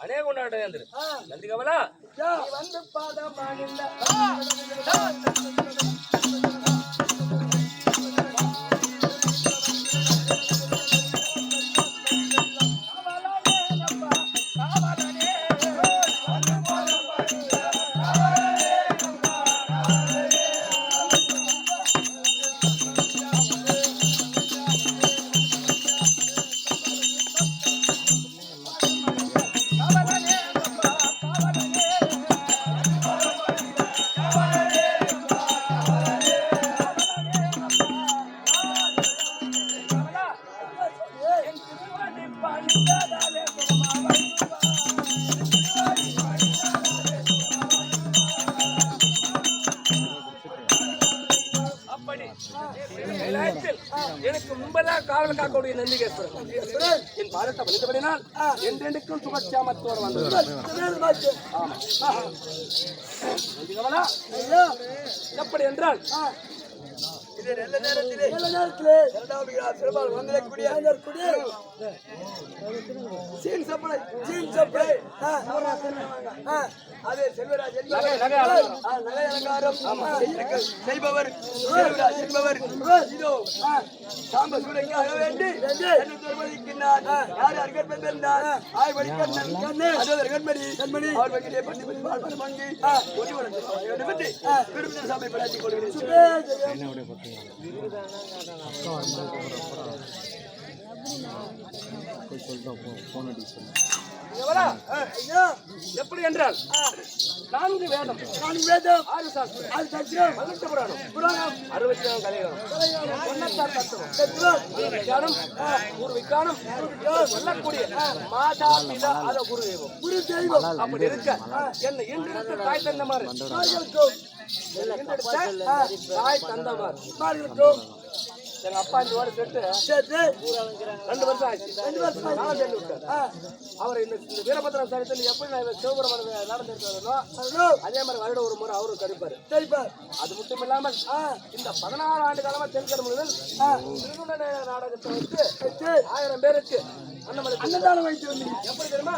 அநேக கொண்டாட்டம் நந்தி கமலா வந்து பாதம் எனக்கு முன்பதாக காவல் காக்கக்கூடிய நந்திகேஸ்வரன் என் பாதத்தை வலித்தபடினால் என்றென்றைக்கும் சுபட்சாமத்தோடு வந்தது. எப்படி என்றால் நல்ல நேரத்திலே அதே செல்வராஜ் செய்பவர் என்பவர் இதோ சாம்ப சூளைக்காக வேண்டி திருமதிக்கின்றார். யார் அர்கட்பந்தார் கண்மணி அவர் வகையிலே பற்றி பங்கி பற்றி விரும்பின சபை படாட்டிக் கொள்கிறேன். எப்படி என்றால் 4 வேதம் 6 சாஸ்திரம் 18 புராணம் 67 கலைகளும் பூர்விக்கானம் சொல்லக்கூடிய மாதா பிதா அத குரு தெய்வம் அப்படி இருக்க என்ன இன்று தாய் தந்தமாறு தாய் தந்தமாறு எங்க அப்பா இந்த வாரம் சேர்த்து 2 வருஷம் ஆச்சு. 2 வருஷம் சொல்லி விட்டார். அவர் இந்த வீரபத்ரன் சரித்தில் எப்படி நான் சிவபுரம் நடந்திருக்கிறதோ அதே மாதிரி வருட ஒரு முறை அவரும் கடிப்பார். அது மட்டும் இல்லாமல் இந்த 16 ஆண்டு காலமா தென்கர் முதல் நாடகத்தை வச்சு 1000 பேருக்கு அன்னதானம் வைத்து வந்தீங்க. எப்படி தெரியுமா?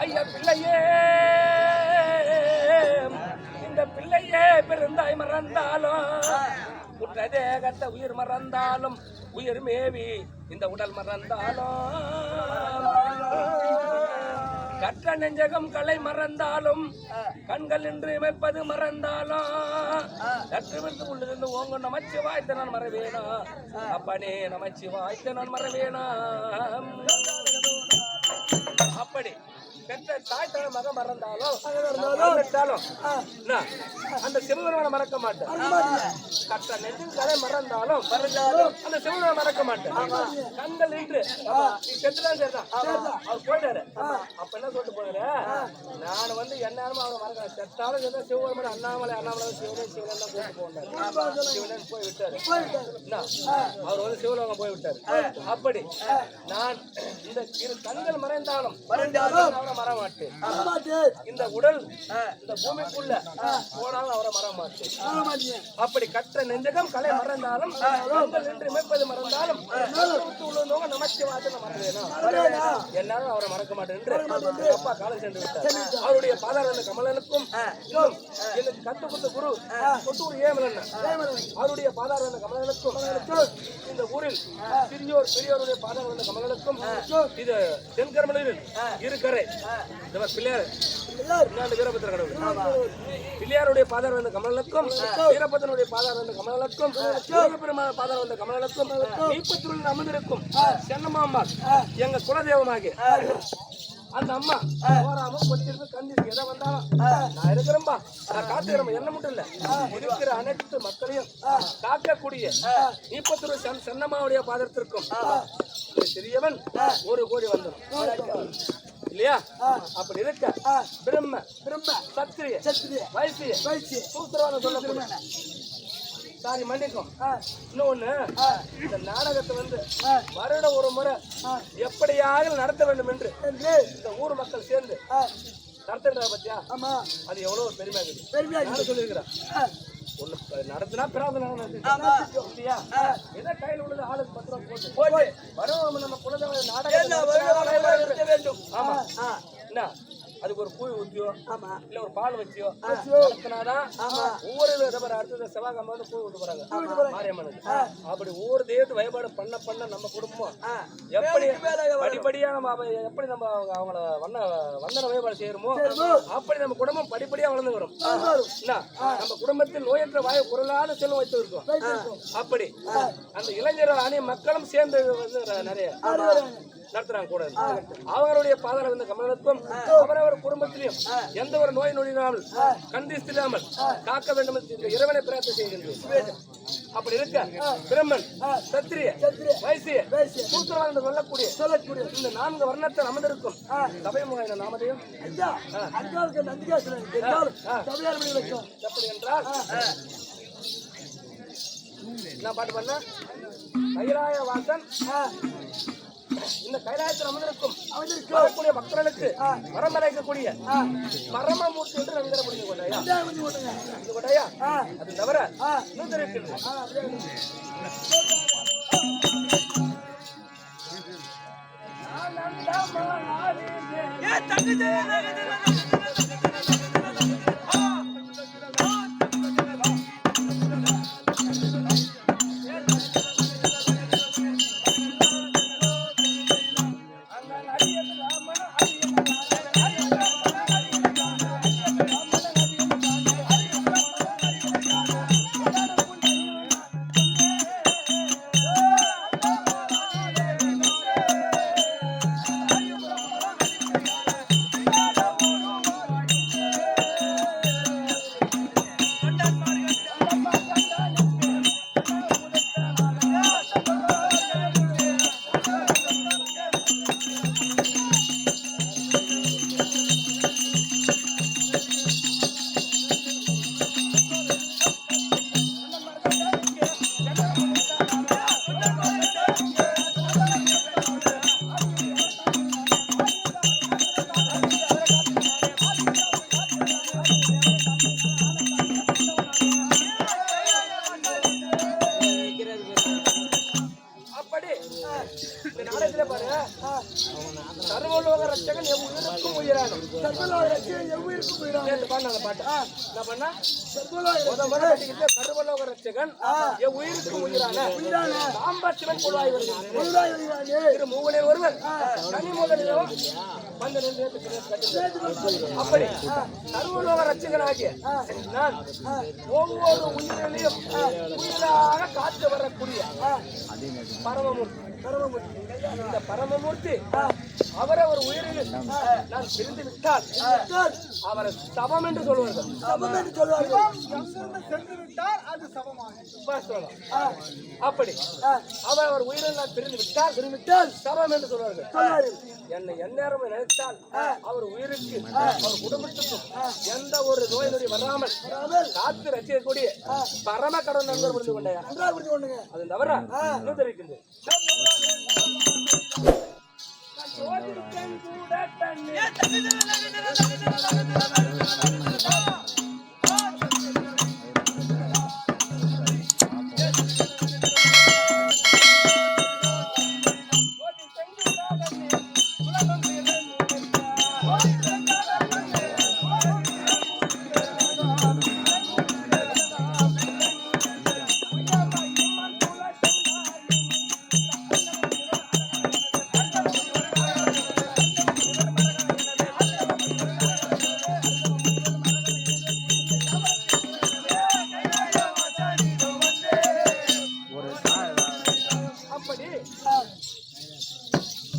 ஐயா பிள்ளையே இந்த பிள்ளையே பிறந்தாய் மறந்தாலும் உற்ற தேகத்தை உயிர் மறந்தாலும் உயிர் மேவி இந்த உடல் மறந்தாலும் கற்ற நெஞ்சகம் கலை மறந்தாலும் கண்கள் என்று இமைப்பது மறந்தாலும் கற்றுவிட்டு உள்ளிருந்து ஓங்க நமச்சி வாய்த்த நான் மறவேனா அப்பனே நமச்சி வாய்த்த நான் மறவேனா அப்படி பெற்ற தாய் தன மகன் மறந்தாலும் மறந்துட்டாலும் அந்த சிவபெருமானை மறக்க மாட்டேன். கற்ற நெஞ்சின் கலை மறந்தாலும் அந்த சிவபெருமானை மறக்க மாட்டேன். கண்கள் நின்று நீ செத்துதான் சேர்தான் அவர் போயிட்டாரு. அப்ப என்ன சொல்லிட்டு போனாரு, நான் வந்து எந்நேரமும் அவரை மறக்கிறேன். செத்தாலும் சேர்ந்தா சிவபெருமான் அண்ணாமலை சிவனே சிவனே தான் கூட்டு போனாரு. சிவனன் போய் விட்டாரு. அவர் வந்து சிவலோகம் போய் விட்டாரு. அப்படி நான் இந்த இரு கண்கள் மறைந்தாலும் அவரை மற மாட்டேன். இந்த உடல் இந்த பூமிக்குள்ள போனாலும் அவரை மற மாட்டேன். அப்படி கற்ற நெஞ்சகம் கலை மறந்தாலும் நின்று இமைப்பது மறந்தாலும் உள்ளவங்க நமச்சிவாயத்தை மறந்தேனா எல்லாரும் அவரை மறக்க மாட்டேன் என்று அப்பா காலம் சென்று விட்டார். அவருடைய பாதாள கமலனுக்கும் எனக்கு கத்து கொடுத்த குரு கொட்டூர் ஏமலன் அவருடைய பாதாள கமலனுக்கும் இந்த ஊரில் சிறியோர் பெரியோருடைய பாதாள கமலனுக்கும் இது தென்கரமலையில் இருக்கரை பிள்ளையார் வீரபத்திர கடவுள் பிள்ளையாருடைய பாதார் வந்த கமலனுக்கும் வீரபத்திரனுடைய பாதார் வந்த கமலனுக்கும் பெருமான பாதார் வந்த கமலனுக்கும் ஈப்பத்தூரில் அமர்ந்திருக்கும் சென்னமாம்பாள் எங்க குலதெய்வமாகி அந்த அம்மா போராம கொஞ்சம் கண்டிச்சு எதை வந்தாலும் நான் இருக்கிறேன்பா நான் காத்துக்கிறேன். என்ன மட்டும் இல்ல இருக்கிற அனைத்து மக்களையும் காக்கக்கூடிய ஈப்பத்தூர் சென்னம்மாவுடைய பாதத்திற்கும் சிறியவன் 1 கோடி வந்துடும் இல்லையா? அப்படி இருக்க பிரம்ம சத்திரிய வைசிய சூத்திரவாதம் சொல்லக்கூடிய சாரி மன்னிக்கும். இன்னொன்னு இந்த நாடகத்தை வந்து வருடம் ஒரு முறை எப்படியாக நடத்த வேண்டும் என்று இந்த ஊர் மக்கள் சேர்ந்து நடத்துறாங்க பத்தியா? அது எவ்வளவு பெருமையா சொல்லியிருக்கிறேன். ஒண்ணு நடத்தினா பிரார்த்தனை இல்லையா? ஏதோ கையில் உள்ளது ஆளுக்கு 10 ரூபா போட்டு வரும் நம்ம குலதெய்வ நாடகம் வேண்டும். ஆமா என்ன அதுக்கு ஒரு பூ ஊத்தியோ இல்ல ஒரு பால் வச்சியோ நடத்தினாதான் ஒவ்வொரு அடுத்த செவ்வாய்க்கிழமை வந்து பூ ஊட்டு போறாங்க மாரியம்மனுக்கு. அப்படி ஒவ்வொரு தெய்வத்து வழிபாடு பண்ண நம்ம குடும்பம் எப்படி படிப்படியா நம்ம எப்படி நம்ம அவங்கள வந்தன வழிபாடு செய்யறோமோ அப்படி நம்ம குடும்பம் படிப்படியா வளர்ந்து வரும். நம்ம குடும்பத்தில் நோயற்ற வாயு குரலாத செல்வம் வைத்து இருக்கோம். அப்படி அந்த இளைஞர் அணி மக்களும் சேர்ந்து வந்து நிறைய நடத்துறாங்க கூட. அவருடைய பாதாள வந்த கமலனுக்கும் அவரவர் குடும்பத்திலையும் எந்த ஒரு நோய் நொடியாமல் கண்டிஸ்தில்லாமல் காக்க வேண்டும் என்று இறைவனை பிரார்த்தனை செய்கின்றோம். அப்படி இருக்க பிரம்மன் சத்திரிய வைசிய சூத்திரவாதம் என்று சொல்லக்கூடிய இந்த 4 வர்ணத்தில் அமர்ந்திருக்கும் சபை முகாயின நாமதையும் எப்படி என்றால் என்ன பாட்டு பண்ண கைலாய வாசன் இந்த கைலாயத்தில் அமர்ந்திருக்கும் வரக்கூடிய பக்தர்களுக்கு வரமறைக்கக்கூடிய பரமமூர்த்தி என்று நம்பிக்கிற முடிஞ்சு கொண்டாயா அது தவிர சர்வலோக ரட்சகன் எவ்வுயிருக்கும் உயிரானும். சர்வலோக ரட்சகன் எவ்வுயிருக்கும் உயிரானும் பாட்டு என்ன பண்ணா சர்வலோக ரட்சகன் எவ்வுயிருக்கும் உயிரான சாம்பசிவன் கொள்வாய் வருகிறார். திரு மூவனில் ஒருவர் தனி முதலிலும் வந்து அப்படி சர்வலோக ரட்சகனாகிய நான் ஒவ்வொரு உயிரிலையும் உயிராக காத்து வரக்கூடிய இருக்கக்கூடிய பரமமூர்த்தி. இந்த பரமமூர்த்தி அவரவர் உயிரில் நான் பிரிந்து விட்டால் அவரை சபம் என்று சொல்வார்கள். அப்படி அவர் உயிரில் நான் பிரிந்து விட்டால் சபம் என்று சொல்வார்கள். என்னை எந்நேரமும் நினைத்தால் அவர் உயிருக்கு அவர் குடும்பத்துக்கும் எந்த ஒரு நோய் நொடி வராமல் காத்து ரசிக்கக்கூடிய பரம கடன் நண்பர் புரிந்து கொண்டேன். அது தவிர இன்னும் தெரிவிக்கின்றது.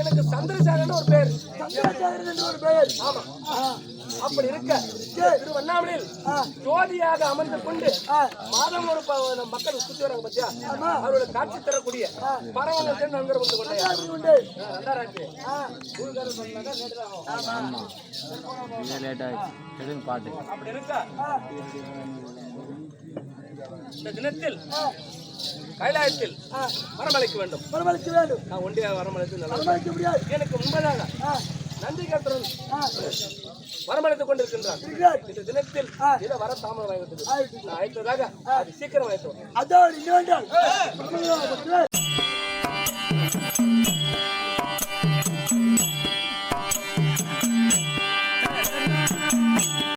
எனக்கு சந்திரசேகரன் ஒரு பேர். ஆமா. அப்படி இருக்க திருவண்ணாமலையில் ஜோதியாக அமர்ந்து கொண்டு மாதம் ஒரு மக்கள் சுத்தி வராங்க பத்தியா, அவரோட காட்சி தரக்கூடிய பரவங்க நண்பர் வந்து கொண்டே அப்படி இருக்க இந்த தினத்தில் கைலாயத்தில் வரமழைக்க வேண்டும். நான் ஒன்றிய வரமழைத்து முடியாது. எனக்கு முன்பதாக நந்தி கேட்டவன் வரமழைத்துக் கொண்டிருக்கின்றான். இந்த தினத்தில் இதை வர தாமதமாகிவிட்டது. நான் அழைத்ததாக அது சீக்கிரம் அழைத்தோம்.